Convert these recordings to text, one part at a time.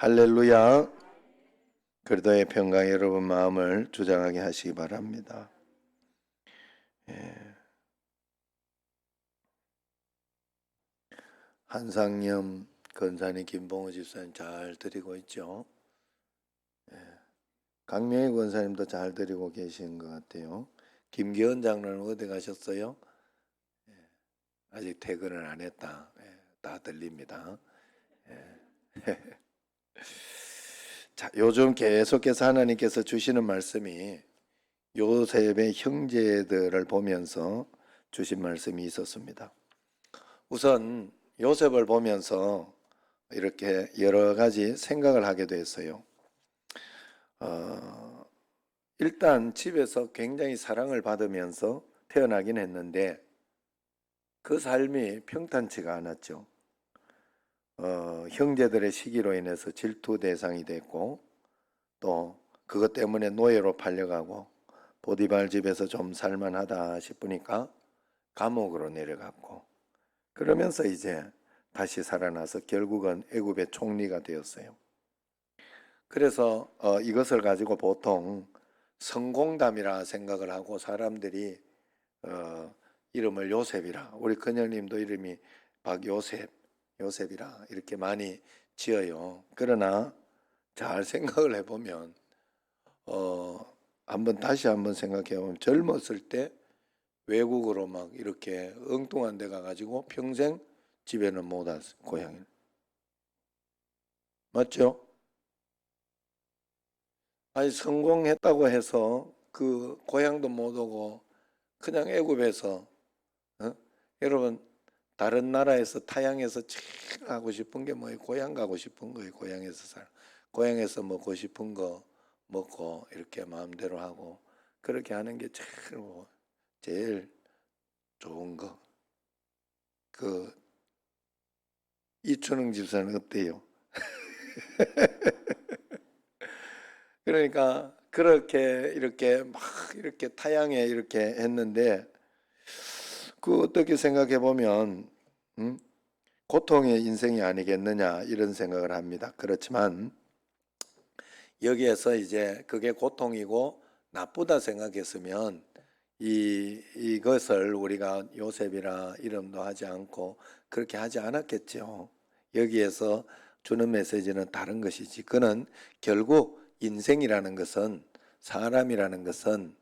할렐루야. 그리스도의 평강 여러분 마음을 주장하게 하시기 바랍니다. 한상념 권사님, 김봉호 집사님 잘 드리고 있죠. 강명희 권사님도 잘 드리고 계신 것 같아요. 김기현 장로는 어디 가셨어요? 아직 퇴근을 안 했다. 다 들립니다. 자, 요즘 계속해서 하나님께서 주시는 말씀이 요셉의 형제들을 보면서 주신 말씀이 있었습니다. 우선 요셉을 보면서 이렇게 여러 가지 생각을 하게 됐어요. 일단 집에서 굉장히 사랑을 받으면서 태어나긴 했는데 그 삶이 평탄치가 않았죠. 형제들의 시기로 인해서 질투 대상이 됐고 또 그것 때문에 노예로 팔려가고 보디발 집에서 좀 살만하다 싶으니까 감옥으로 내려갔고 그러면서 이제 다시 살아나서 결국은 애굽의 총리가 되었어요. 그래서 이것을 가지고 보통 성공담이라 생각을 하고 사람들이 이름을 요셉이라, 우리 큰형님도 이름이 요셉이라 이렇게 많이 지어요. 그러나 잘 생각을 해보면 다시 한번 생각해 보면 젊었을 때 외국으로 막 이렇게 엉뚱한 데 가가지고 평생 집에는 못 왔어요. 고향에. 맞죠? 아니 성공했다고 해서 그 고향도 못 오고 그냥 애굽에서 여러분 다른 나라에서 타향에서 제일 하고 싶은 게 뭐예요? 고향 가고 싶은 거예요. 고향에서 먹고 싶은 거 먹고 이렇게 마음대로 하고 그렇게 하는 게 제일 좋은 거. 그 이춘흥 집사는 어때요? 그러니까 그렇게 이렇게 막 이렇게 타향에 이렇게 했는데 그 어떻게 생각해 보면 고통의 인생이 아니겠느냐 이런 생각을 합니다. 그렇지만 여기에서 이제 그게 고통이고 나쁘다 생각했으면 이것을 우리가 요셉이라 이름도 하지 않고 그렇게 하지 않았겠죠. 여기에서 주는 메시지는 다른 것이지. 그는 결국 인생이라는 것은 사람이라는 것은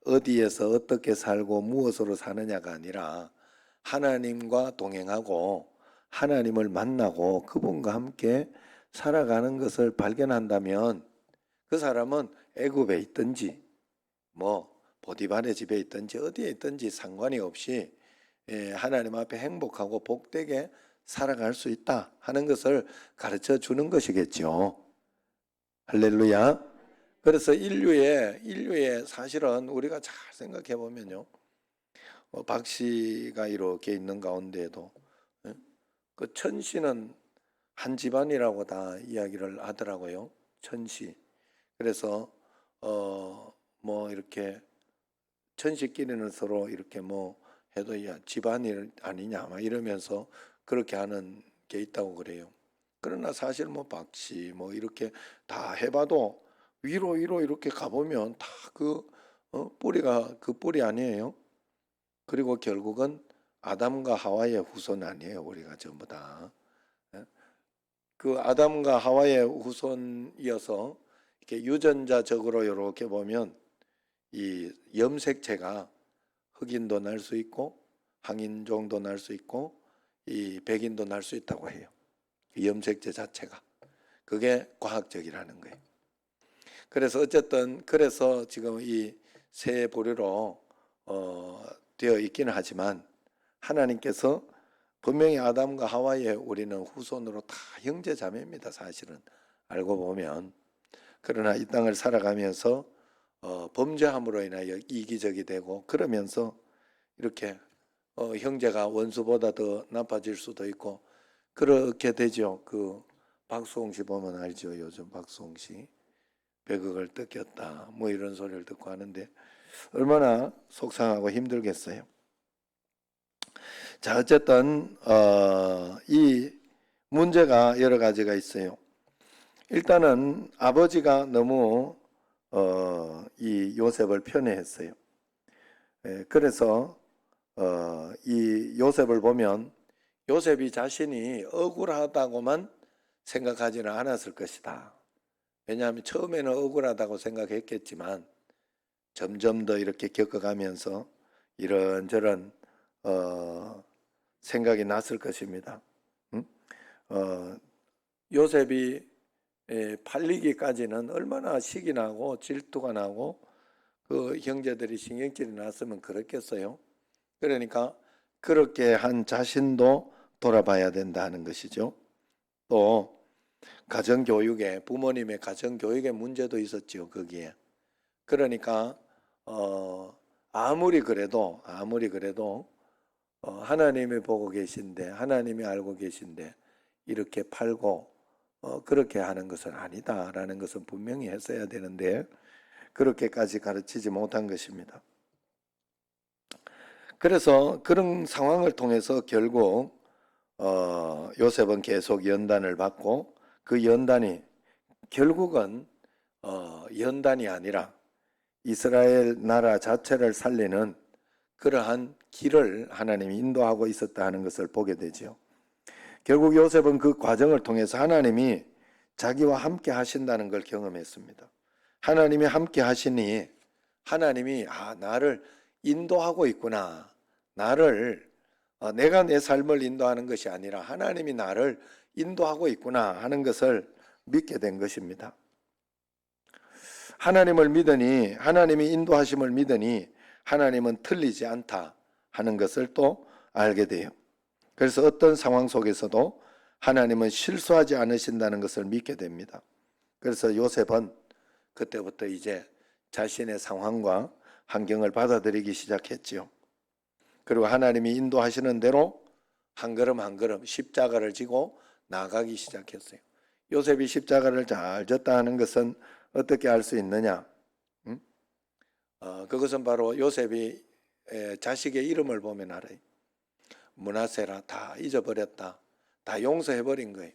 어디에서 어떻게 살고 무엇으로 사느냐가 아니라 하나님과 동행하고 하나님을 만나고 그분과 함께 살아가는 것을 발견한다면 그 사람은 애굽에 있든지 뭐 보디발의 집에 있든지 어디에 있든지 상관이 없이 하나님 앞에 행복하고 복되게 살아갈 수 있다 하는 것을 가르쳐 주는 것이겠죠. 할렐루야. 그래서 인류의 사실은 우리가 잘 생각해 보면요. 박씨가 이렇게 있는 가운데에도 그 천씨는 한 집안이라고 다 이야기를 하더라고요. 천씨. 그래서 뭐 이렇게 천씨끼리는 서로 이렇게 뭐 해도 야 집안일 아니냐 막 이러면서 그렇게 하는 게 있다고 그래요. 그러나 사실 뭐 박씨 뭐 이렇게 다 해봐도 위로 이렇게 가보면 다 뿌리가 그 뿌리 아니에요. 그리고 결국은 아담과 하와의 후손 아니에요. 우리가 전부 다. 그 아담과 하와의 후손이어서 이렇게 유전자적으로 이렇게 보면 이 염색체가 흑인도 날 수 있고 황인종도 날 수 있고 이 백인도 날 수 있다고 해요. 그 염색체 자체가. 그게 과학적이라는 거예요. 그래서 어쨌든 그래서 지금 이 새 부류로 되어 있기는 하지만 하나님께서 분명히 아담과 하와의 우리는 후손으로 다 형제 자매입니다. 사실은 알고 보면. 그러나 이 땅을 살아가면서 범죄함으로 인하여 이기적이 되고 그러면서 이렇게 형제가 원수보다 더 나빠질 수도 있고 그렇게 되죠. 그 박수홍 씨 보면 알죠. 요즘 박수홍 씨 100억을 뜯겼다 뭐 이런 소리를 듣고 하는데 얼마나 속상하고 힘들겠어요. 자, 어쨌든 이 문제가 여러 가지가 있어요. 일단은 아버지가 너무 이 요셉을 편애했어요. 그래서 이 요셉을 보면 요셉이 자신이 억울하다고만 생각하지는 않았을 것이다. 왜냐하면 처음에는 억울하다고 생각했겠지만 점점 더 이렇게 겪어가면서 이런저런 생각이 났을 것입니다. 요셉이 팔리기까지는 얼마나 식이 나고 질투가 나고 그 형제들이 신경질이 났으면 그렇겠어요. 그러니까 그렇게 한 자신도 돌아봐야 된다는 것이죠. 또 가정교육에 부모님의 가정교육에 문제도 있었죠. 거기에. 그러니까 아무리 그래도 하나님이 보고 계신데 하나님이 알고 계신데 이렇게 팔고 그렇게 하는 것은 아니다라는 것은 분명히 했어야 되는데 그렇게까지 가르치지 못한 것입니다. 그래서 그런 상황을 통해서 결국 요셉은 계속 연단을 받고 그 연단이 결국은 연단이 아니라 이스라엘 나라 자체를 살리는 그러한 길을 하나님이 인도하고 있었다 하는 것을 보게 되죠. 결국 요셉은 그 과정을 통해서 하나님이 자기와 함께 하신다는 걸 경험했습니다. 하나님이 함께 하시니 하나님이 나를 인도하고 있구나. 내가 내 삶을 인도하는 것이 아니라 하나님이 나를 인도하고 있구나 하는 것을 믿게 된 것입니다. 하나님을 믿으니 하나님이 인도하심을 믿으니 하나님은 틀리지 않다 하는 것을 또 알게 돼요. 그래서 어떤 상황 속에서도 하나님은 실수하지 않으신다는 것을 믿게 됩니다. 그래서 요셉은 그때부터 이제 자신의 상황과 환경을 받아들이기 시작했지요. 그리고 하나님이 인도하시는 대로 한 걸음 한 걸음 십자가를 지고 나가기 시작했어요. 요셉이 십자가를 잘 졌다 하는 것은 어떻게 알 수 있느냐? 그것은 바로 요셉이 자식의 이름을 보면 알아요. 므낫세라, 다 잊어버렸다. 다 용서해버린 거예요.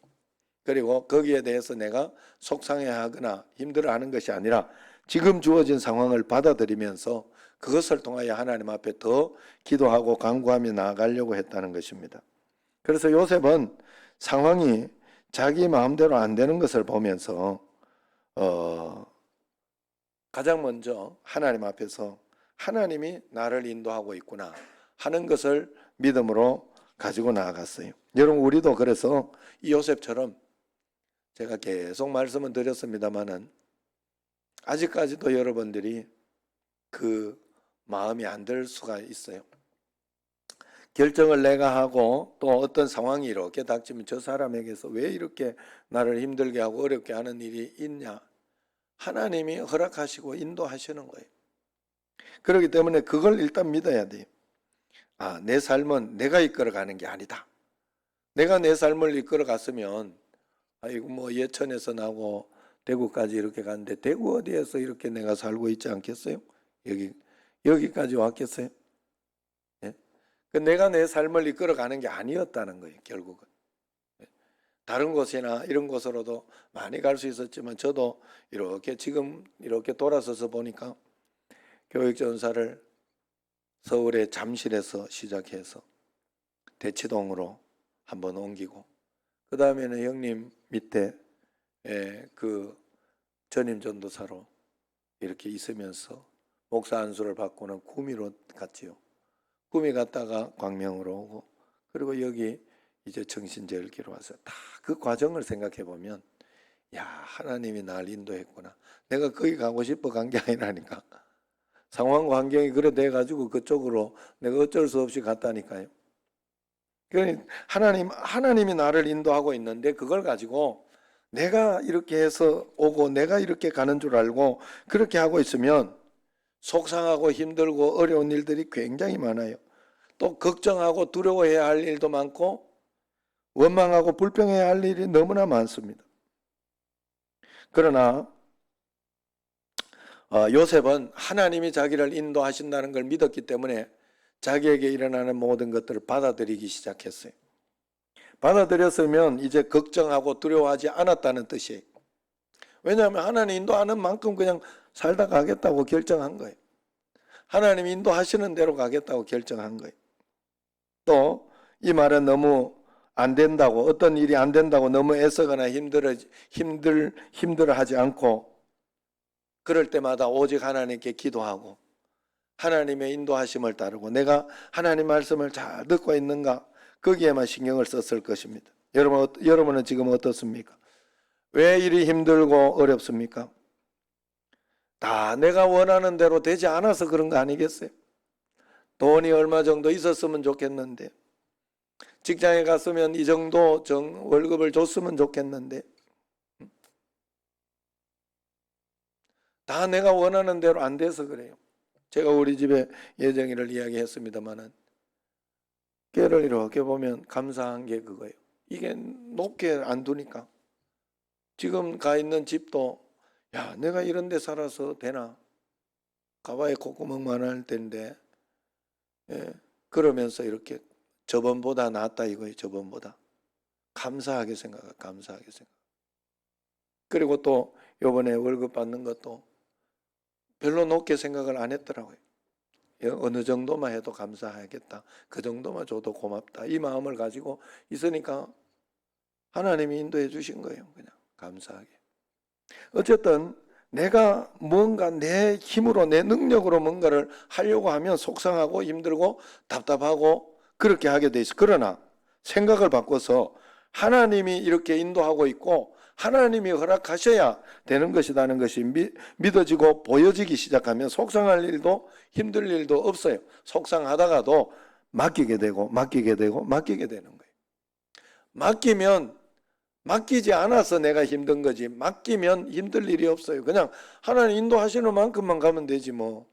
그리고 거기에 대해서 내가 속상해하거나 힘들어하는 것이 아니라 지금 주어진 상황을 받아들이면서 그것을 통하여 하나님 앞에 더 기도하고 간구하며 나아가려고 했다는 것입니다. 그래서 요셉은 상황이 자기 마음대로 안 되는 것을 보면서 가장 먼저 하나님 앞에서 하나님이 나를 인도하고 있구나 하는 것을 믿음으로 가지고 나아갔어요. 여러분, 우리도 그래서 이 요셉처럼 제가 계속 말씀을 드렸습니다마는 아직까지도 여러분들이 그 마음이 안 들 수가 있어요. 결정을 내가 하고 또 어떤 상황이 이렇게 닥치면 저 사람에게서 왜 이렇게 나를 힘들게 하고 어렵게 하는 일이 있냐? 하나님이 허락하시고 인도하시는 거예요. 그렇기 때문에 그걸 일단 믿어야 돼요. 내 삶은 내가 이끌어가는 게 아니다. 내가 내 삶을 이끌어갔으면 뭐 예천에서 나고 대구까지 이렇게 갔는데 대구 어디에서 이렇게 내가 살고 있지 않겠어요? 여기까지 왔겠어요? 예? 내가 내 삶을 이끌어가는 게 아니었다는 거예요. 결국은. 다른 곳이나 이런 곳으로도 많이 갈 수 있었지만 저도 이렇게 지금 이렇게 돌아서서 보니까 교육전사를 서울의 잠실에서 시작해서 대치동으로 한번 옮기고 그 다음에는 형님 밑에 그 전임 전도사로 이렇게 있으면서 목사 안수를 받고는 구미로 갔지요. 구미 갔다가 광명으로 오고 그리고 여기 이제 정신제일기로 와서 다 그 과정을 생각해 보면 하나님이 날 인도했구나. 내가 거기 가고 싶어 간 게 아니라니까. 상황과 환경이 그래 돼가지고 그쪽으로 내가 어쩔 수 없이 갔다니까요. 그러니까 하나님이 나를 인도하고 있는데 그걸 가지고 내가 이렇게 해서 오고 내가 이렇게 가는 줄 알고 그렇게 하고 있으면 속상하고 힘들고 어려운 일들이 굉장히 많아요. 또 걱정하고 두려워해야 할 일도 많고 원망하고 불평해야 할 일이 너무나 많습니다. 그러나 요셉은 하나님이 자기를 인도하신다는 걸 믿었기 때문에 자기에게 일어나는 모든 것들을 받아들이기 시작했어요. 받아들였으면 이제 걱정하고 두려워하지 않았다는 뜻이에요. 왜냐하면 하나님 인도하는 만큼 그냥 살다 가겠다고 결정한 거예요. 하나님 인도하시는 대로 가겠다고 결정한 거예요. 또 이 말은 너무 안 된다고, 어떤 일이 안 된다고 너무 애쓰거나 힘들어하지 않고, 그럴 때마다 오직 하나님께 기도하고 하나님의 인도하심을 따르고 내가 하나님 말씀을 잘 듣고 있는가, 거기에만 신경을 썼을 것입니다. 여러분은 지금 어떻습니까? 왜 일이 힘들고 어렵습니까? 다 내가 원하는 대로 되지 않아서 그런 거 아니겠어요? 돈이 얼마 정도 있었으면 좋겠는데, 직장에 갔으면 이 정도 월급을 줬으면 좋겠는데, 다 내가 원하는 대로 안 돼서 그래요. 제가 우리 집에 예정이를 이야기했습니다마는, 걔를 이렇게 보면 감사한 게 그거예요. 이게 높게 안 두니까. 지금 가 있는 집도, 야, 내가 이런 데 살아서 되나? 가봐야 콧구멍만 할 텐데, 예, 그러면서 이렇게 저번보다 낫다 이거예요. 저번보다. 감사하게 생각해. 감사하게 생각. 그리고 또 요번에 월급 받는 것도 별로 높게 생각을 안 했더라고요. 어느 정도만 해도 감사하겠다. 그 정도만 줘도 고맙다. 이 마음을 가지고 있으니까 하나님이 인도해 주신 거예요. 그냥 감사하게. 어쨌든 내가 뭔가 내 힘으로 내 능력으로 뭔가를 하려고 하면 속상하고 힘들고 답답하고 그렇게 하게 돼 있어. 그러나 생각을 바꿔서 하나님이 이렇게 인도하고 있고 하나님이 허락하셔야 되는 것이라는 것이 믿어지고 보여지기 시작하면 속상할 일도 힘들 일도 없어요. 속상하다가도 맡기게 되고 맡기게 되고 맡기게 되는 거예요. 맡기지 않아서 내가 힘든 거지, 맡기면 힘들 일이 없어요. 그냥 하나님 인도하시는 만큼만 가면 되지 뭐.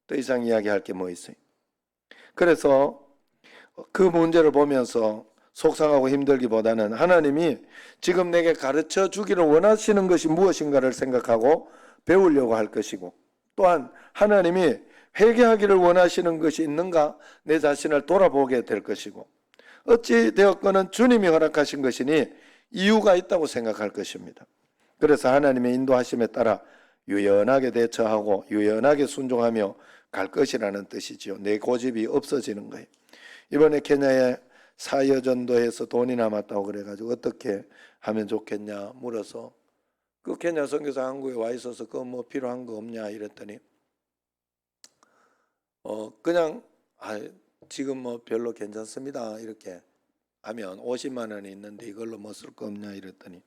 더 이상 이야기할 게 뭐 있어요. 그래서 그 문제를 보면서 속상하고 힘들기보다는 하나님이 지금 내게 가르쳐 주기를 원하시는 것이 무엇인가를 생각하고 배우려고 할 것이고, 또한 하나님이 회개하기를 원하시는 것이 있는가 내 자신을 돌아보게 될 것이고, 어찌 되었건은 주님이 허락하신 것이니 이유가 있다고 생각할 것입니다. 그래서 하나님의 인도하심에 따라 유연하게 대처하고 유연하게 순종하며 갈 것이라는 뜻이지요. 내 고집이 없어지는 거예요. 이번에 케냐에 사여전도해서 돈이 남았다고 그래가지고 어떻게 하면 좋겠냐 물어서, 그 케냐 선교사 한국에 와 있어서 그거 뭐 필요한 거 없냐 이랬더니 그냥 지금 뭐 별로 괜찮습니다 이렇게 하면 50만 원이 있는데 이걸로 뭐 쓸 거 없냐 이랬더니,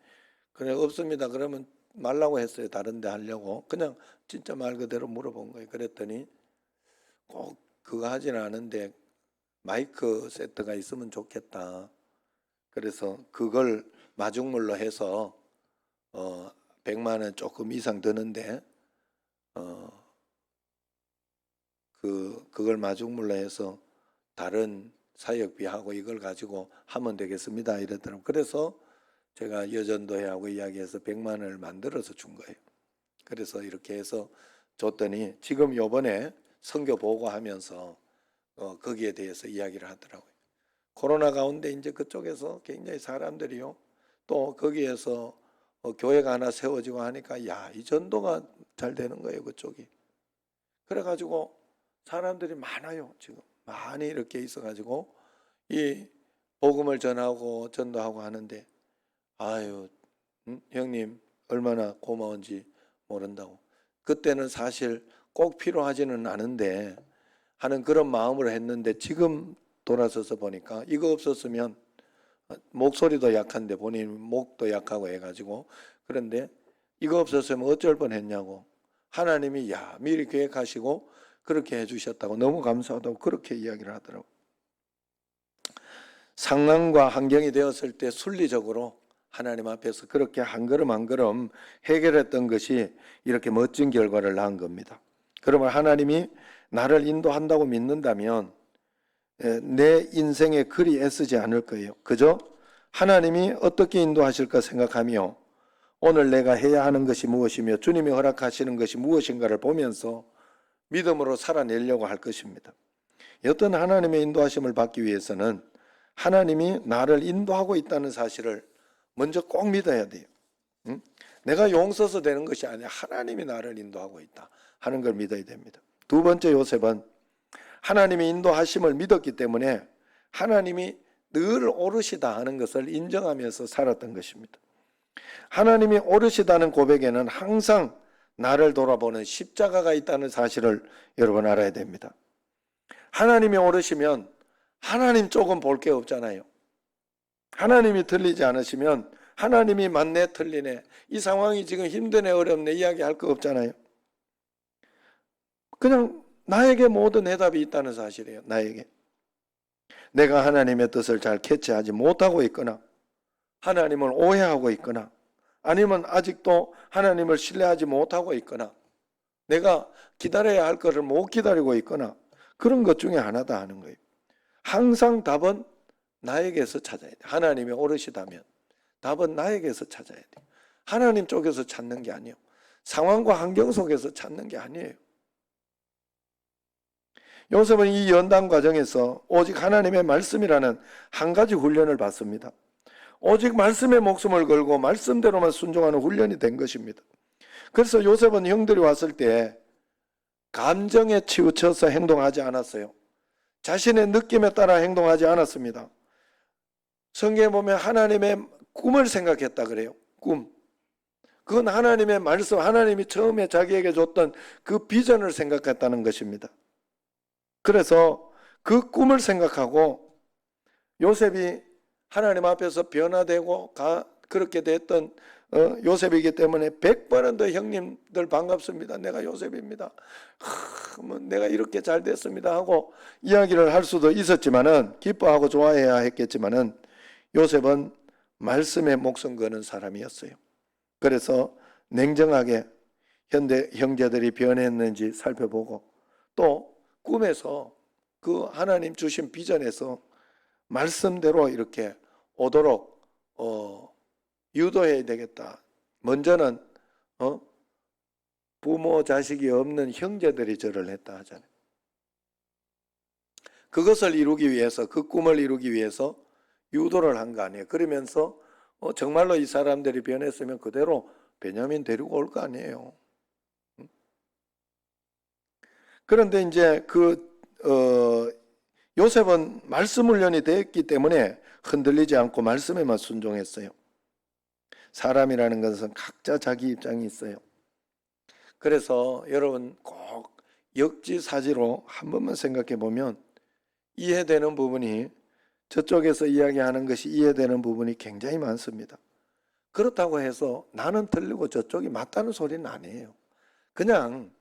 그래 없습니다 그러면 말라고 했어요. 다른 데 하려고. 그냥 진짜 말 그대로 물어본 거예요. 그랬더니 꼭 그거 하지는 않은데 마이크 세트가 있으면 좋겠다. 그래서 그걸 마중물로 해서 100만 원 조금 이상 드는데 그걸 마중물로 해서 다른 사역비하고 이걸 가지고 하면 되겠습니다 이랬더라고요. 그래서 제가 여전도회하고 이야기해서 100만 원을 만들어서 준 거예요. 그래서 이렇게 해서 줬더니 지금 요번에 선교 보고하면서 거기에 대해서 이야기를 하더라고요. 코로나 가운데 이제 그쪽에서 굉장히 사람들이요, 또 거기에서 교회가 하나 세워지고 하니까 야, 이 전도가 잘 되는 거예요 그쪽이. 그래가지고 사람들이 많아요. 지금 많이 이렇게 있어가지고 이 복음을 전하고 전도하고 하는데, 아유 형님 얼마나 고마운지 모른다고. 그때는 사실 꼭 필요하지는 않은데 하는 그런 마음으로 했는데, 지금 돌아서서 보니까 이거 없었으면 목소리도 약한데 본인 목도 약하고 해가지고, 그런데 이거 없었으면 어쩔 뻔했냐고. 하나님이 야 미리 계획하시고 그렇게 해주셨다고, 너무 감사하다고 그렇게 이야기를 하더라고. 상황과 환경이 되었을 때 순리적으로 하나님 앞에서 그렇게 한 걸음 한 걸음 해결했던 것이 이렇게 멋진 결과를 낳은 겁니다. 그러면 하나님이 나를 인도한다고 믿는다면 내 인생에 그리 애쓰지 않을 거예요. 그저 하나님이 어떻게 인도하실까 생각하며 오늘 내가 해야 하는 것이 무엇이며 주님이 허락하시는 것이 무엇인가를 보면서 믿음으로 살아내려고 할 것입니다. 어떤 하나님의 인도하심을 받기 위해서는 하나님이 나를 인도하고 있다는 사실을 먼저 꼭 믿어야 돼요. 내가 용서서 되는 것이 아니라 하나님이 나를 인도하고 있다 하는 걸 믿어야 됩니다. 두 번째, 요셉은 하나님의 인도하심을 믿었기 때문에 하나님이 늘 오르시다 하는 것을 인정하면서 살았던 것입니다. 하나님이 오르시다는 고백에는 항상 나를 돌아보는 십자가가 있다는 사실을 여러분 알아야 됩니다. 하나님이 오르시면 하나님 쪽은 볼 게 없잖아요. 하나님이 틀리지 않으시면 하나님이 맞네 틀리네, 이 상황이 지금 힘드네 어렵네 이야기할 거 없잖아요. 그냥 나에게 모든 해답이 있다는 사실이에요. 나에게. 내가 하나님의 뜻을 잘 캐치하지 못하고 있거나 하나님을 오해하고 있거나 아니면 아직도 하나님을 신뢰하지 못하고 있거나 내가 기다려야 할 것을 못 기다리고 있거나 그런 것 중에 하나다 하는 거예요. 항상 답은 나에게서 찾아야 돼. 하나님이 오르시다면 답은 나에게서 찾아야 돼. 하나님 쪽에서 찾는 게 아니에요. 상황과 환경 속에서 찾는 게 아니에요. 요셉은 이 연단 과정에서 오직 하나님의 말씀이라는 한 가지 훈련을 받습니다. 오직 말씀에 목숨을 걸고 말씀대로만 순종하는 훈련이 된 것입니다. 그래서 요셉은 형들이 왔을 때 감정에 치우쳐서 행동하지 않았어요. 자신의 느낌에 따라 행동하지 않았습니다. 성경에 보면 하나님의 꿈을 생각했다 그래요. 꿈. 그건 하나님의 말씀, 하나님이 처음에 자기에게 줬던 그 비전을 생각했다는 것입니다. 그래서 그 꿈을 생각하고 요셉이 하나님 앞에서 변화되고 그렇게 됐던 요셉이기 때문에 100번은 더 형님들 반갑습니다. 내가 요셉입니다. 뭐 내가 이렇게 잘 됐습니다 하고 이야기를 할 수도 있었지만은 기뻐하고 좋아해야 했겠지만은 요셉은 말씀에 목숨 거는 사람이었어요. 그래서 냉정하게 형제들이 변했는지 살펴보고 또 꿈에서 그 하나님 주신 비전에서 말씀대로 이렇게 오도록 유도해야 되겠다. 먼저는 부모 자식이 없는 형제들이 절을 했다 하잖아요. 그것을 이루기 위해서, 그 꿈을 이루기 위해서 유도를 한 거 아니에요. 그러면서 정말로 이 사람들이 변했으면 그대로 베냐민 데리고 올 거 아니에요. 그런데 이제 요셉은 말씀 훈련이 됐기 때문에 흔들리지 않고 말씀에만 순종했어요. 사람이라는 것은 각자 자기 입장이 있어요. 그래서 여러분 꼭 역지사지로 한 번만 생각해 보면 이해되는 부분이, 저쪽에서 이야기하는 것이 이해되는 부분이 굉장히 많습니다. 그렇다고 해서 나는 틀리고 저쪽이 맞다는 소리는 아니에요. 그냥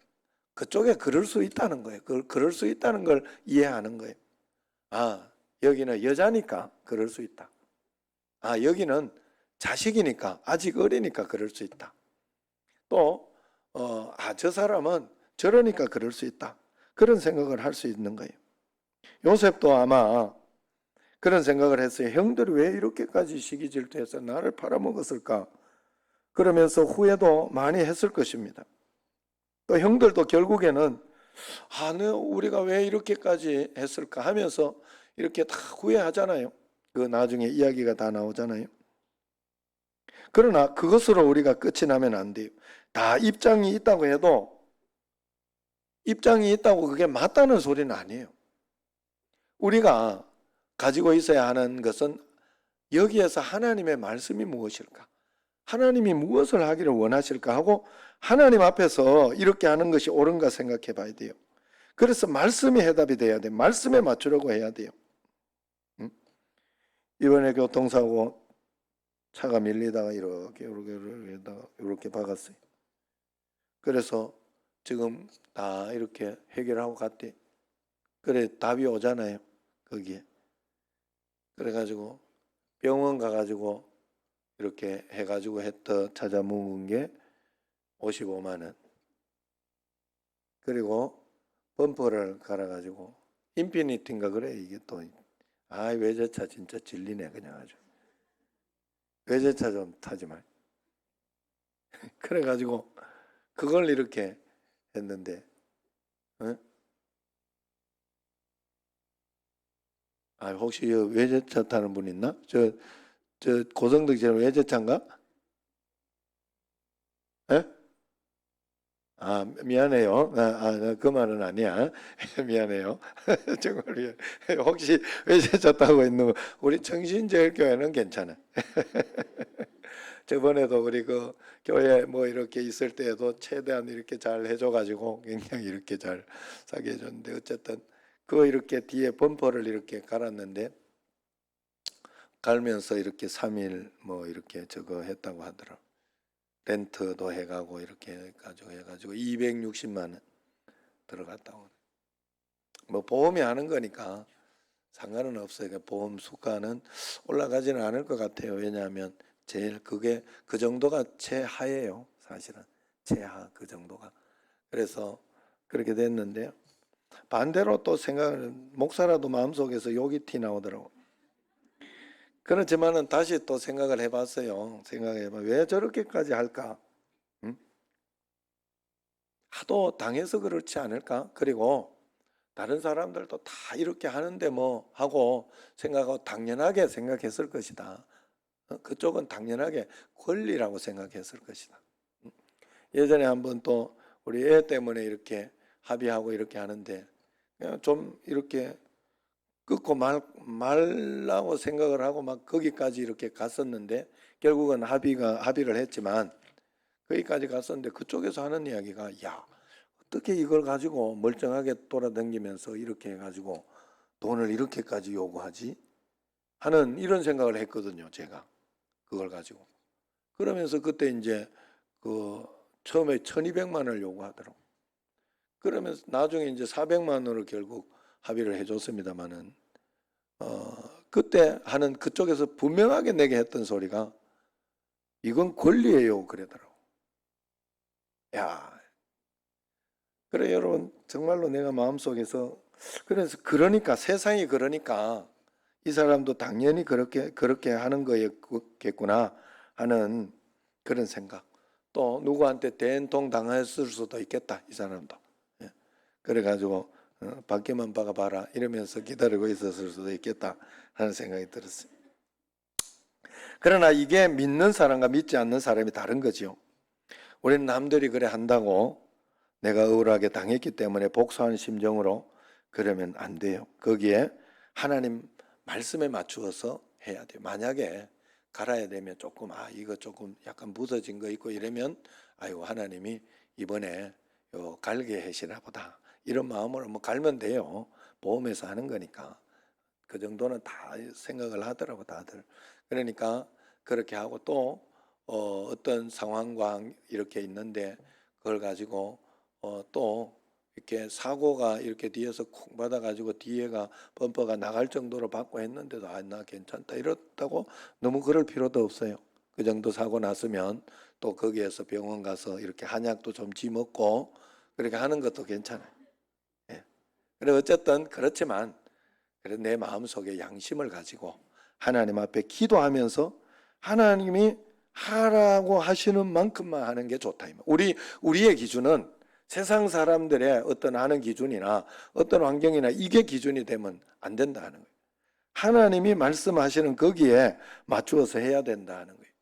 그쪽에 그럴 수 있다는 거예요. 그럴 수 있다는 걸 이해하는 거예요. 아, 여기는 여자니까 그럴 수 있다. 아, 여기는 자식이니까, 아직 어리니까 그럴 수 있다. 또 저 사람은 저러니까 그럴 수 있다. 그런 생각을 할 수 있는 거예요. 요셉도 아마 그런 생각을 했어요. 형들이 왜 이렇게까지 시기 질투해서 나를 팔아먹었을까? 그러면서 후회도 많이 했을 것입니다. 또 형들도 결국에는 우리가 왜 이렇게까지 했을까 하면서 이렇게 다 후회하잖아요. 그 나중에 이야기가 다 나오잖아요. 그러나 그것으로 우리가 끝이 나면 안 돼요. 다 입장이 있다고 해도 입장이 있다고 그게 맞다는 소리는 아니에요. 우리가 가지고 있어야 하는 것은 여기에서 하나님의 말씀이 무엇일까? 하나님이 무엇을 하기를 원하실까 하고 하나님 앞에서 이렇게 하는 것이 옳은가 생각해 봐야 돼요. 그래서 말씀이 해답이 돼야 돼요. 말씀에 맞추려고 해야 돼요. 이번에 교통사고 차가 밀리다가 이렇게 박았어요. 그래서 지금 다 이렇게 해결하고 갔대. 그래 답이 오잖아요. 거기에. 그래가지고 병원 가가지고 이렇게 해가지고 찾아 묵은 게 55만 원. 그리고 범퍼를 갈아가지고 인피니티인가 그래 이게 또. 외제차 진짜 질리네 그냥 아주. 외제차 좀 타지 말. 그래가지고 그걸 이렇게 했는데, 혹시 외제차 타는 분 있나? 저 고성덕처럼 외제차인가? 미안해요. 그 말은 아니야. 미안해요. 정말 미안. 혹시 외제졌다고 했는 우리 청신제일교회는 괜찮아. 저번에도 우리 그 교회 뭐 이렇게 있을 때에도 최대한 이렇게 잘 해줘가지고 굉장히 이렇게 잘 사게 해줬는데 어쨌든 그 이렇게 뒤에 범퍼를 이렇게 갈았는데 갈면서 이렇게 3일 뭐 이렇게 저거 했다고 하더라고. 렌트도 해가고 이렇게 해가지고 260만 원 들어갔다고. 뭐 보험이 하는 거니까 상관은 없어요. 그러니까 보험 수가는 올라가지는 않을 것 같아요. 왜냐하면 제일 그게 그 정도가 최하예요. 사실은 최하 그 정도가. 그래서 그렇게 됐는데 반대로 또 생각을 목사라도 마음속에서 욕이 티 나오더라고. 그렇지만은 다시 또 생각을 해봤어요. 생각해봐 왜 저렇게까지 할까? 응? 하도 당해서 그렇지 않을까? 그리고 다른 사람들도 다 이렇게 하는데 뭐 하고 생각하고 당연하게 생각했을 것이다. 그쪽은 당연하게 권리라고 생각했을 것이다. 예전에 한번 또 우리 애 때문에 이렇게 합의하고 이렇게 하는데 그냥 좀 이렇게 끊고 말라고 생각을 하고 막 거기까지 이렇게 갔었는데 결국은 합의를 했지만 거기까지 갔었는데 그쪽에서 하는 이야기가 야 어떻게 이걸 가지고 멀쩡하게 돌아다니면서 이렇게 해가지고 돈을 이렇게까지 요구하지? 하는 이런 생각을 했거든요. 제가 그걸 가지고 그러면서 그때 이제 그 처음에 1200만 원을 요구하더라고. 그러면서 나중에 이제 400만 원을 결국 합의를 해줬습니다마는 그때 하는 그쪽에서 분명하게 내게 했던 소리가 이건 권리예요 그러더라고. 야, 그래 여러분 정말로 내가 마음속에서 그래서 그러니까 세상이 그러니까 이 사람도 당연히 그렇게 하는 거였겠구나 하는 그런 생각. 또 누구한테 된통 당했을 수도 있겠다 이 사람도. 예. 그래가지고 밖에만 봐라 이러면서 기다리고 있었을 수도 있겠다 하는 생각이 들었어요. 그러나 이게 믿는 사람과 믿지 않는 사람이 다른 거지요. 우리는 남들이 그래 한다고 내가 억울하게 당했기 때문에 복수하는 심정으로 그러면 안 돼요. 거기에 하나님 말씀에 맞추어서 해야 돼요. 만약에 갈아야 되면 조금 이거 조금 약간 부서진 거 있고 이러면 아이고 하나님이 이번에 요 갈게 하시나 보다 이런 마음으로 뭐 갈면 돼요. 보험에서 하는 거니까 그 정도는 다 생각을 하더라고 다들. 그러니까 그렇게 하고 또 어떤 상황과 이렇게 있는데 그걸 가지고 또 이렇게 사고가 이렇게 뒤에서 쿵 받아가지고 뒤에가 범퍼가 나갈 정도로 받고 했는데도 나 괜찮다 이렇다고 너무 그럴 필요도 없어요. 그 정도 사고 났으면 또 거기에서 병원 가서 이렇게 한약도 좀 쥐먹고 그렇게 하는 것도 괜찮아요. 예. 그래 어쨌든 그렇지만 그래 내 마음속에 양심을 가지고 하나님 앞에 기도하면서 하나님이 하라고 하시는 만큼만 하는 게 좋다. 우리의 기준은 세상 사람들의 어떤 하는 기준이나 어떤 환경이나 이게 기준이 되면 안 된다 하는 거예요. 하나님이 말씀하시는 거기에 맞추어서 해야 된다 하는 거예요.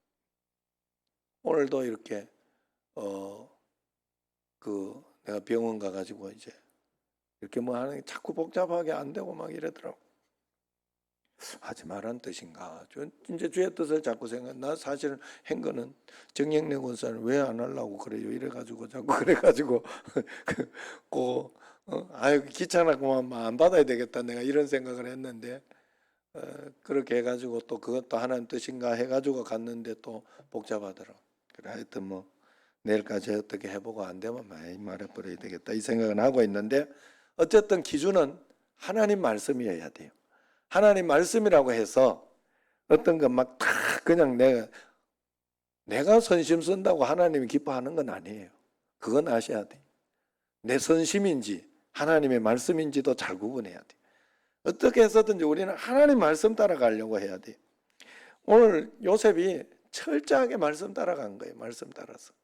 오늘도 이렇게 내가 병원 가가지고 이제 이렇게 뭐 하는 게 자꾸 복잡하게 안 되고 막 이러더라고. 하지 말란 뜻인가? 이제 주의 뜻을 자꾸 나 사실은 한 거는 정영래 권사는 왜 안 하려고 그래요? 이래가지고 자꾸 그래가지고 아유 귀찮았구만 안 받아야 되겠다 내가 이런 생각을 했는데 그렇게 해가지고 또 그것도 하나님 뜻인가 해가지고 갔는데 또 복잡하더라고. 그래 하여튼 뭐 내일까지 어떻게 해보고 안 되면 많이 말해버려야 되겠다 이 생각은 하고 있는데 어쨌든 기준은 하나님 말씀이어야 돼요. 하나님 말씀이라고 해서 어떤 것 막 그냥 내가 선심 쓴다고 하나님이 기뻐하는 건 아니에요. 그건 아셔야 돼. 내 선심인지 하나님의 말씀인지도 잘 구분해야 돼. 어떻게 해서든지 우리는 하나님 말씀 따라가려고 해야 돼. 오늘 요셉이 철저하게 말씀 따라간 거예요. 말씀 따라서.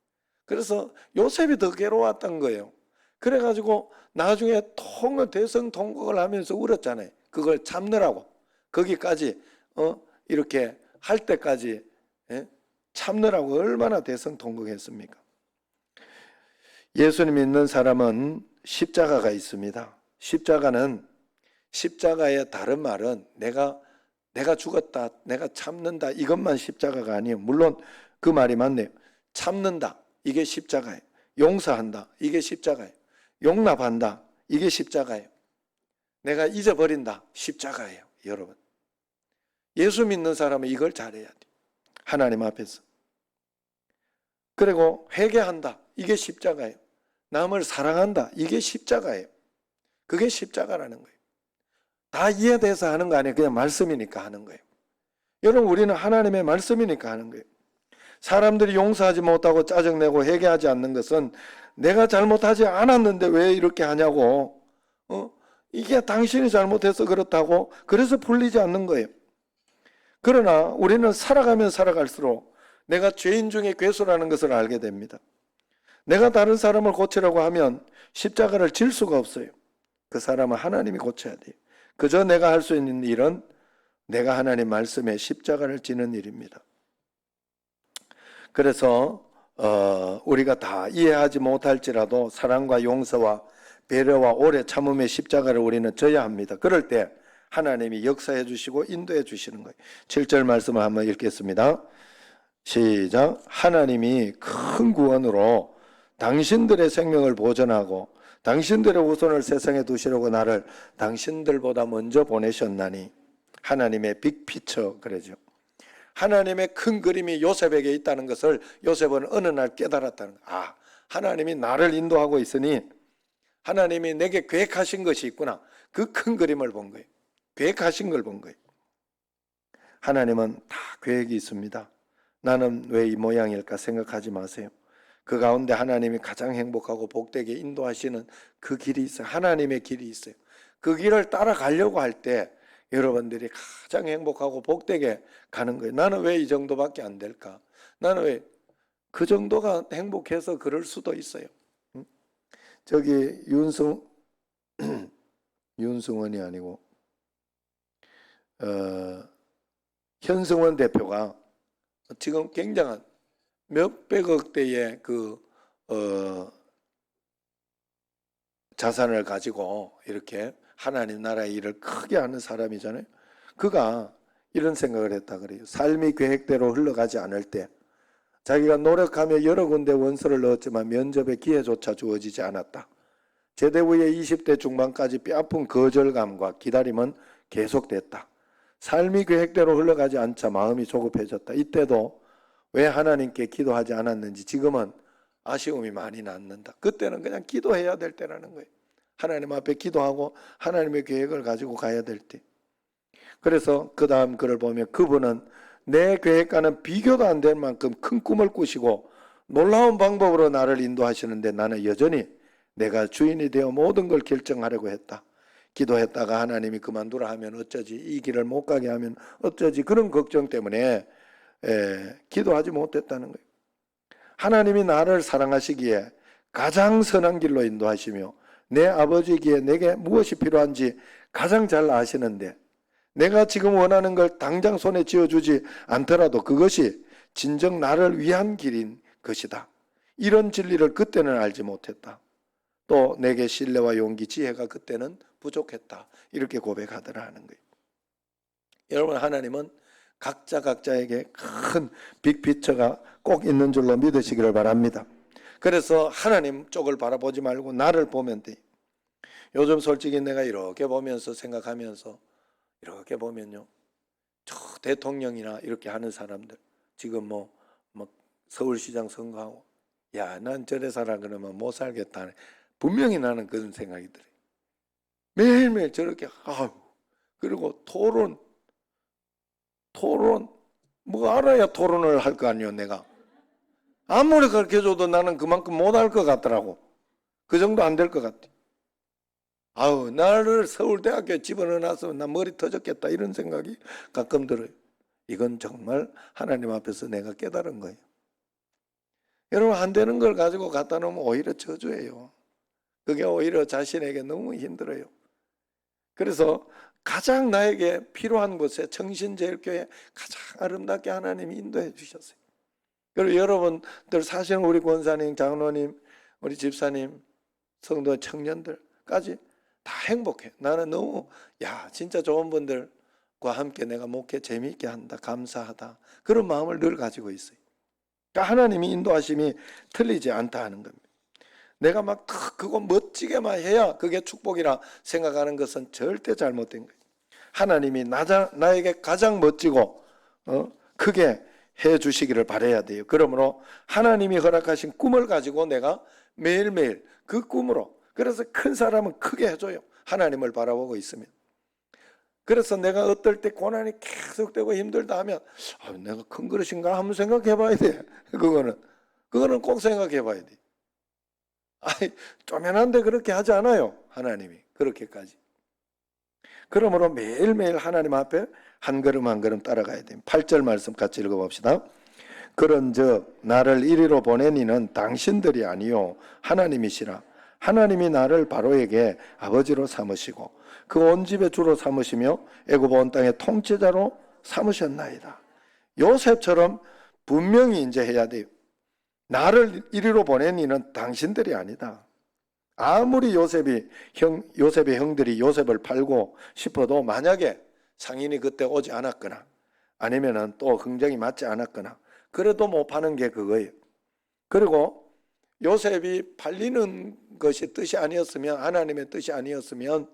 그래서 요셉이 더 괴로웠던 거예요. 그래가지고 나중에 대성통곡을 하면서 울었잖아요. 그걸 참느라고 거기까지 이렇게 할 때까지 참느라고 얼마나 대성통곡했습니까? 예수님 믿는 사람은 십자가가 있습니다. 십자가의 다른 말은 내가 죽었다, 내가 참는다, 이것만 십자가가 아니에요. 물론 그 말이 맞네요. 참는다, 이게 십자가예요. 용서한다, 이게 십자가예요. 용납한다, 이게 십자가예요. 내가 잊어버린다, 십자가예요. 여러분, 예수 믿는 사람은 이걸 잘해야 돼요. 하나님 앞에서. 그리고 회개한다, 이게 십자가예요. 남을 사랑한다, 이게 십자가예요. 그게 십자가라는 거예요. 다 이해돼서 하는 거 아니에요. 그냥 말씀이니까 하는 거예요. 여러분, 우리는 하나님의 말씀이니까 하는 거예요. 사람들이 용서하지 못하고 짜증내고 회개하지 않는 것은 내가 잘못하지 않았는데 왜 이렇게 하냐고, 이게 당신이 잘못해서 그렇다고, 그래서 풀리지 않는 거예요. 그러나 우리는 살아가면 살아갈수록 내가 죄인 중에 괴수라는 것을 알게 됩니다. 내가 다른 사람을 고치려고 하면 십자가를 질 수가 없어요. 그 사람은 하나님이 고쳐야 돼요. 그저 내가 할 수 있는 일은 내가 하나님 말씀에 십자가를 지는 일입니다. 그래서 우리가 다 이해하지 못할지라도 사랑과 용서와 배려와 오래 참음의 십자가를 우리는 져야 합니다. 그럴 때 하나님이 역사해 주시고 인도해 주시는 거예요. 7절 말씀을 한번 읽겠습니다. 시작. 하나님이 큰 구원으로 당신들의 생명을 보존하고 당신들의 후손을 세상에 두시려고 나를 당신들보다 먼저 보내셨나니. 하나님의 빅피처 그러죠. 하나님의 큰 그림이 요셉에게 있다는 것을 요셉은 어느 날 깨달았다는 거예요. 하나님이 나를 인도하고 있으니 하나님이 내게 계획하신 것이 있구나. 그 큰 그림을 본 거예요. 계획하신 걸 본 거예요. 하나님은 다 계획이 있습니다. 나는 왜 이 모양일까 생각하지 마세요. 그 가운데 하나님이 가장 행복하고 복되게 인도하시는 그 길이 있어요. 하나님의 길이 있어요. 그 길을 따라가려고 할 때 여러분들이 가장 행복하고 복되게 가는 거예요. 나는 왜 이 정도밖에 안 될까? 나는 왜 그 정도가 행복해서 그럴 수도 있어요. 저기 윤승원이 아니고 현승원 대표가 지금 굉장한 몇백억 대의 자산을 가지고 이렇게 하나님 나라의 일을 크게 하는 사람이잖아요. 그가 이런 생각을 했다 그래요. 삶이 계획대로 흘러가지 않을 때 자기가 노력하며 여러 군데 원서를 넣었지만 면접의 기회조차 주어지지 않았다. 제대 후에 20대 중반까지 뼈아픈 거절감과 기다림은 계속됐다. 삶이 계획대로 흘러가지 않자 마음이 조급해졌다. 이때도 왜 하나님께 기도하지 않았는지 지금은 아쉬움이 많이 남는다. 그때는 그냥 기도해야 될 때라는 거예요. 하나님 앞에 기도하고 하나님의 계획을 가지고 가야 될 때. 그래서 그 다음 글을 보면 그분은 내 계획과는 비교도 안 될 만큼 큰 꿈을 꾸시고 놀라운 방법으로 나를 인도하시는데 나는 여전히 내가 주인이 되어 모든 걸 결정하려고 했다. 기도했다가 하나님이 그만두라 하면 어쩌지, 이 길을 못 가게 하면 어쩌지, 그런 걱정 때문에 기도하지 못했다는 거예요. 하나님이 나를 사랑하시기에 가장 선한 길로 인도하시며 내 아버지기에 내게 무엇이 필요한지 가장 잘 아시는데 내가 지금 원하는 걸 당장 손에 쥐어주지 않더라도 그것이 진정 나를 위한 길인 것이다. 이런 진리를 그때는 알지 못했다. 또 내게 신뢰와 용기, 지혜가 그때는 부족했다. 이렇게 고백하더라 하는 거예요. 여러분, 하나님은 각자에게 큰 빅피처가 꼭 있는 줄로 믿으시기를 바랍니다. 그래서 하나님 쪽을 바라보지 말고 나를 보면 돼. 요즘 솔직히 내가 이렇게 보면서 생각하면서 이렇게 보면요, 저 대통령이나 이렇게 하는 사람들 지금 뭐 서울시장 선거하고 야, 난 저래 살아 그러면 못 살겠다. 분명히 나는 그런 생각이 들어요. 매일매일 저렇게 그리고 토론 뭐 알아야 토론을 할 거 아니에요. 내가 아무리 가르쳐줘도 나는 그만큼 못 할 것 같더라고. 그 정도 안 될 것 같아. 나를 서울대학교에 집어넣어놨으면 나 머리 터졌겠다 이런 생각이 가끔 들어요. 이건 정말 하나님 앞에서 내가 깨달은 거예요. 여러분, 안 되는 걸 가지고 갖다 놓으면 오히려 저주예요. 그게 오히려 자신에게 너무 힘들어요. 그래서 가장 나에게 필요한 곳에 청신제일교회 가장 아름답게 하나님이 인도해 주셨어요. 그리고 여러분들 사실은 우리 권사님, 장로님, 우리 집사님, 성도 청년들까지 다 행복해. 나는 너무 진짜 좋은 분들과 함께 내가 목회 재미있게 한다, 감사하다, 그런 마음을 늘 가지고 있어요. 그러니까 하나님이 인도하심이 틀리지 않다 하는 겁니다. 내가 막 그거 멋지게만 해야 그게 축복이라 생각하는 것은 절대 잘못된 거예요. 하나님이 나에게 가장 멋지고 크게 해 주시기를 바라야 돼요. 그러므로 하나님이 허락하신 꿈을 가지고 내가 매일매일 그 꿈으로, 그래서 큰 사람은 크게 해줘요. 하나님을 바라보고 있으면. 그래서 내가 어떨 때 고난이 계속되고 힘들다 하면 내가 큰 그릇인가 한번 생각해 봐야 돼. 그거는 꼭 생각해 봐야 돼. 쪼맨한데 그렇게 하지 않아요. 하나님이 그렇게까지. 그러므로 매일매일 하나님 앞에 한 걸음 한 걸음 따라가야 됩니다. 8절 말씀 같이 읽어봅시다. 그런즉 나를 이리로 보낸 이는 당신들이 아니요 하나님이시라. 하나님이 나를 바로에게 아버지로 삼으시고 그 온 집의 주로 삼으시며 애굽 온 땅의 통치자로 삼으셨나이다. 요셉처럼 분명히 이제 해야 돼요. 나를 이리로 보낸 이는 당신들이 아니다. 아무리 요셉의 형들이 요셉을 팔고 싶어도 만약에 상인이 그때 오지 않았거나 아니면은 또 긍정이 맞지 않았거나 그래도 못 파는 게 그거예요. 그리고 요셉이 팔리는 것이 뜻이 아니었으면, 하나님의 뜻이 아니었으면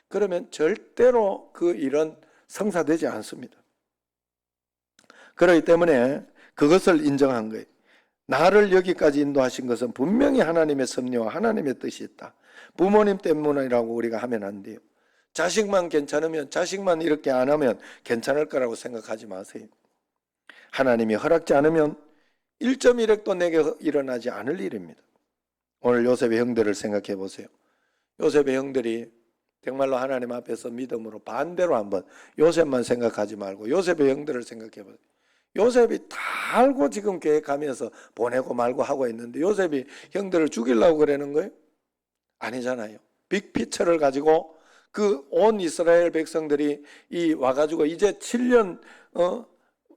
그러면 절대로 그 일은 성사되지 않습니다. 그렇기 때문에 그것을 인정한 거예요. 나를 여기까지 인도하신 것은 분명히 하나님의 섭리와 하나님의 뜻이 있다. 부모님 때문이라고 우리가 하면 안 돼요. 자식만 괜찮으면, 자식만 이렇게 안 하면 괜찮을 거라고 생각하지 마세요. 하나님이 허락지 않으면 1.1핵도 내게 일어나지 않을 일입니다. 오늘 요셉의 형들을 생각해 보세요. 요셉의 형들이 정말로 하나님 앞에서 믿음으로 반대로 한번 요셉만 생각하지 말고 요셉의 형들을 생각해 보세요. 요셉이 다 알고 지금 계획하면서 보내고 말고 하고 있는데 요셉이 형들을 죽이려고 그러는 거예요? 아니잖아요. 빅피처를 가지고 그 온 이스라엘 백성들이 와가지고 이제 7년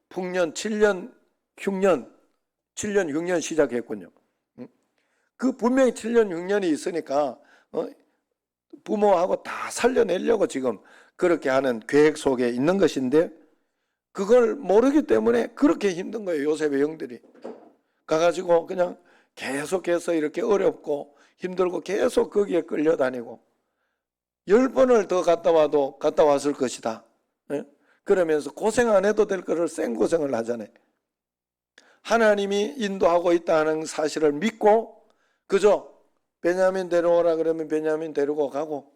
풍년, 7년 흉년, 7년 흉년 시작했군요. 그 분명히 7년 흉년이 있으니까 부모하고 다 살려내려고 지금 그렇게 하는 계획 속에 있는 것인데 그걸 모르기 때문에 그렇게 힘든 거예요. 요셉의 형들이 가가지고 그냥 계속해서 이렇게 어렵고 힘들고 계속 거기에 끌려다니고 10번을 더 갔다 와도 갔다 왔을 것이다. 그러면서 고생 안 해도 될 거를 생고생을 하잖아요. 하나님이 인도하고 있다는 사실을 믿고 그저 베냐민 데려오라 그러면 베냐민 데리고 가고,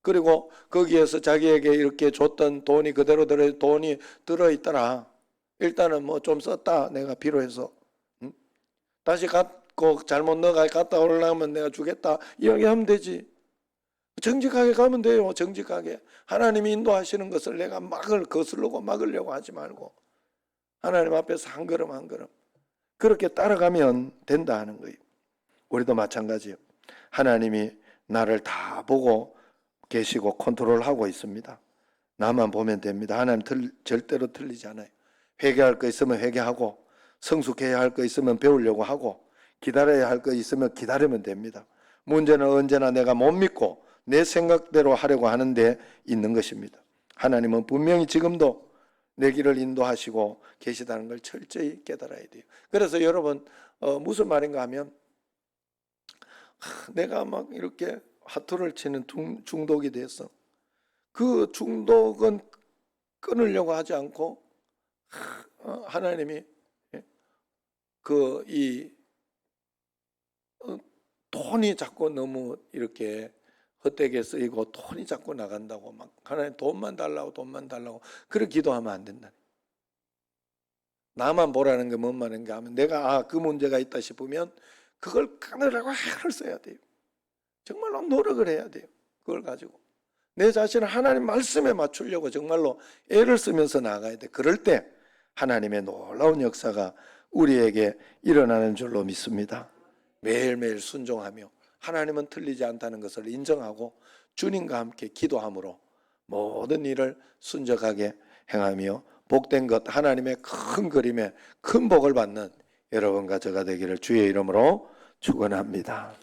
그리고 거기에서 자기에게 이렇게 줬던 돈이 그대로 돈이 들어있더라. 일단은 뭐 좀 썼다, 내가 필요해서. 다시 갖고 잘못 너가 갔다 오려면 내가 주겠다, 이야기하면 되지. 정직하게 가면 돼요. 정직하게 하나님이 인도하시는 것을 내가 거스르고 막으려고 하지 말고 하나님 앞에서 한 걸음 한 걸음 그렇게 따라가면 된다 하는 거예요. 우리도 마찬가지예요. 하나님이 나를 다 보고 계시고 컨트롤하고 있습니다. 나만 보면 됩니다. 하나님 절대로 틀리지 않아요. 회개할 거 있으면 회개하고, 성숙해야 할 거 있으면 배우려고 하고, 기다려야 할 거 있으면 기다리면 됩니다. 문제는 언제나 내가 못 믿고 내 생각대로 하려고 하는데 있는 것입니다. 하나님은 분명히 지금도 내 길을 인도하시고 계시다는 걸 철저히 깨달아야 돼요. 그래서 여러분 무슨 말인가 하면 내가 막 이렇게 하투를 치는 중독이 됐어. 그 중독은 끊으려고 하지 않고 하나님이 돈이 자꾸 너무 이렇게 헛되게 쓰이고 돈이 자꾸 나간다고 막 하나님 돈만 달라고 그렇게 기도하면 안 된다. 나만 보라는 게 뭔 말인가 하면 내가 그 문제가 있다 싶으면 그걸 끊으려고 애를 써야 돼요. 정말로 노력을 해야 돼요. 그걸 가지고 내 자신을 하나님 말씀에 맞추려고 정말로 애를 쓰면서 나가야 돼. 그럴 때 하나님의 놀라운 역사가 우리에게 일어나는 줄로 믿습니다. 매일매일 순종하며 하나님은 틀리지 않다는 것을 인정하고 주님과 함께 기도함으로 모든 일을 순적하게 행하며 복된 것, 하나님의 큰 그림에 큰 복을 받는 여러분과 저가 되기를 주의 이름으로 축원합니다.